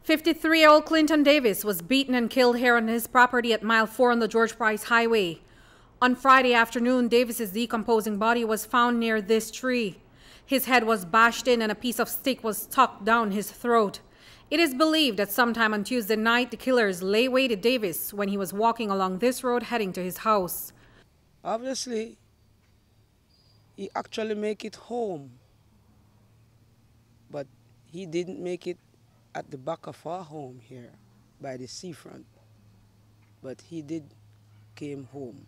53-year-old Clinton Davis was beaten and killed here on his property at Mile 4 on the George Price Highway. On Friday afternoon, Davis's decomposing body was found near this tree. His head was bashed in and a piece of stick was stuck down his throat. It is believed that sometime on Tuesday night, the killers lay-waited Davis when he was walking along this road heading to his house. Obviously, he actually make it home, but he didn't make it at the back of our home here by the seafront. But he did came home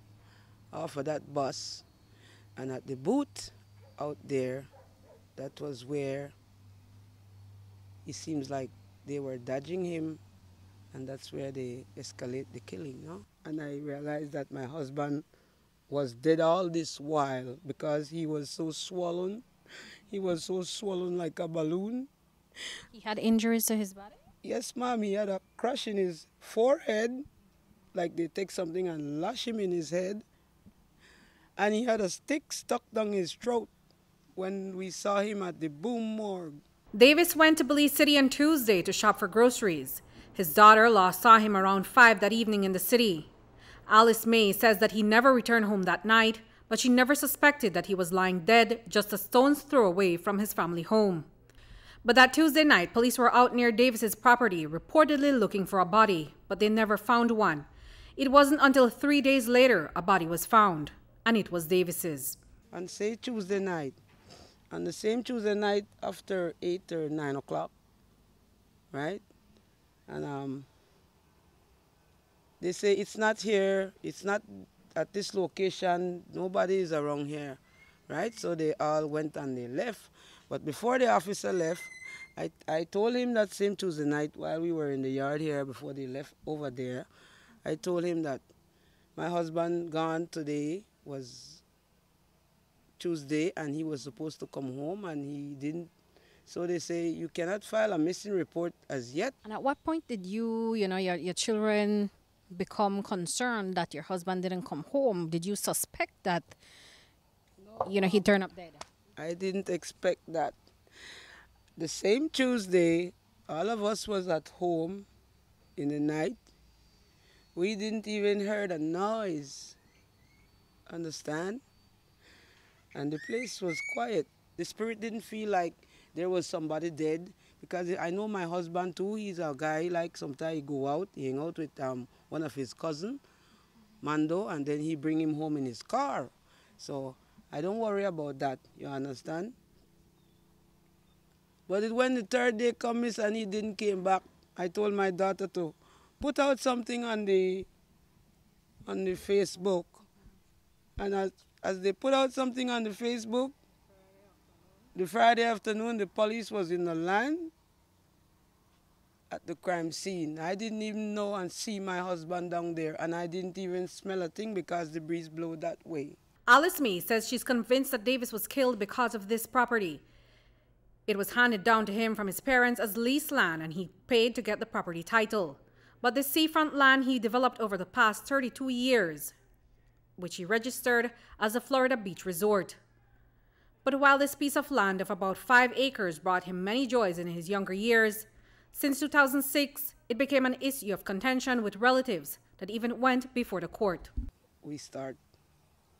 off of that bus, and at the booth out there, that was where it seems like they were dodging him, and that's where they escalate the killing, no? And I realized that my husband was dead all this while because he was so swollen. He was so swollen like a balloon. He had injuries to his body? Yes, ma'am. He had a crash in his forehead, like they take something and lash him in his head. And he had a stick stuck down his throat when we saw him at the boom morgue. Davis went to Belize City on Tuesday to shop for groceries. His daughter-in-law saw him around 5 that evening in the city. Alice May says that he never returned home that night, but she never suspected that he was lying dead just a stone's throw away from his family home. But that Tuesday night, police were out near Davis's property, reportedly looking for a body, but they never found one. It wasn't until 3 days later a body was found, and it was Davis's. On say Tuesday night, on the same Tuesday night after 8 or 9 o'clock, right? And they say it's not here, it's not at this location, nobody is around here, right? So they all went and they left. But before the officer left, I told him that same Tuesday night while we were in the yard here before they left over there, I told him that my husband gone today was Tuesday and he was supposed to come home and he didn't. So they say you cannot file a missing report as yet. And at what point did your children become concerned that your husband didn't come home? Did you suspect that, he turned up dead? I didn't expect that. The same Tuesday, all of us was at home in the night. We didn't even hear a noise, understand? And the place was quiet. The spirit didn't feel like there was somebody dead, because I know my husband too, he's a guy like sometimes he go out, he hang out with one of his cousin, Mando, and then he bring him home in his car. So I don't worry about that, you understand? But when the third day comes and he didn't came back, I told my daughter to put out something on the Facebook. And as they put out something on the Facebook, the Friday afternoon, the police was in the line at the crime scene. I didn't even know and see my husband down there, and I didn't even smell a thing because the breeze blew that way. Alice Mee says she's convinced that Davis was killed because of this property. It was handed down to him from his parents as leased land, and he paid to get the property title. But the seafront land he developed over the past 32 years, which he registered as a Florida beach resort. But while this piece of land of about 5 acres brought him many joys in his younger years, since 2006, it became an issue of contention with relatives that even went before the court. We start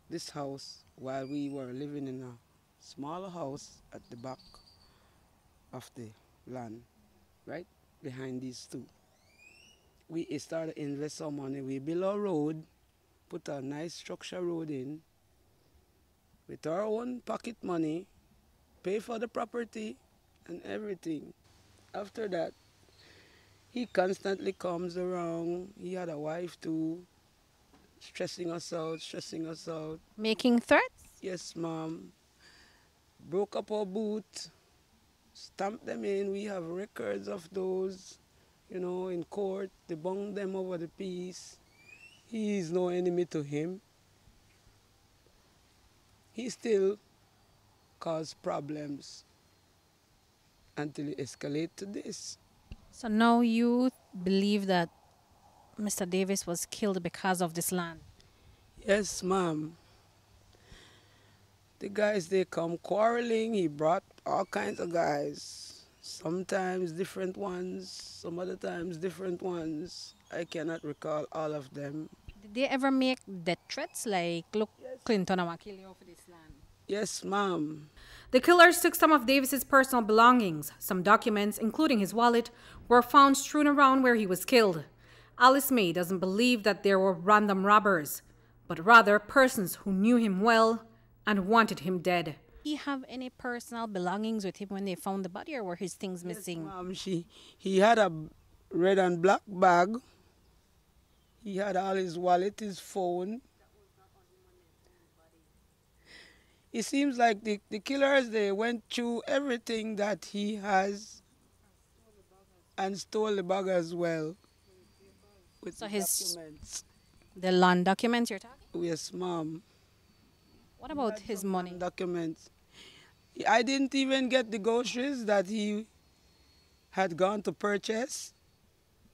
this house while we were living in a smaller house at the back of the land, right behind these two. We started to invest some money. We built a road, put a nice structure road in, with our own pocket money, pay for the property and everything. After that, he constantly comes around. He had a wife too, stressing us out. Making threats? Yes, ma'am. Broke up our booth, stamped them in. We have records of those, in court. They bunged them over the piece. He is no enemy to him. He still caused problems until it escalated to this. So now you believe that Mr. Davis was killed because of this land? Yes, ma'am. The guys, they come quarreling. He brought all kinds of guys. Sometimes different ones, some other times different ones. I cannot recall all of them. Did they ever make death threats like, look, Clinton, I will kill you for this land? Yes, ma'am. The killers took some of Davis's personal belongings. Some documents, including his wallet, were found strewn around where he was killed. Alice May doesn't believe that there were random robbers, but rather persons who knew him well and wanted him dead. Did he have any personal belongings with him when they found the body, or were his things missing? Yes, ma'am. He had a red and black bag. He had all his wallet, his phone. It seems like the killers, they went through everything that he has and stole the bag as well. With So the his documents. the land documents you're talking? Yes, ma'am. What about his money? Documents. I didn't even get the groceries that he had gone to purchase.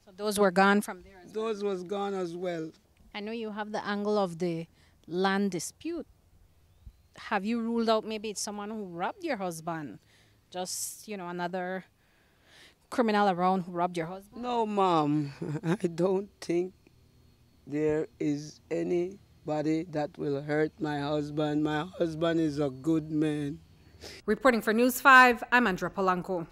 So those were gone from there as well? Those was gone as well. I know you have the angle of the land dispute. Have you ruled out maybe it's someone who robbed your husband? Just, another criminal around who robbed your husband? No, ma'am. I don't think there is anybody that will hurt my husband. My husband is a good man. Reporting for News 5, I'm Andrea Polanco.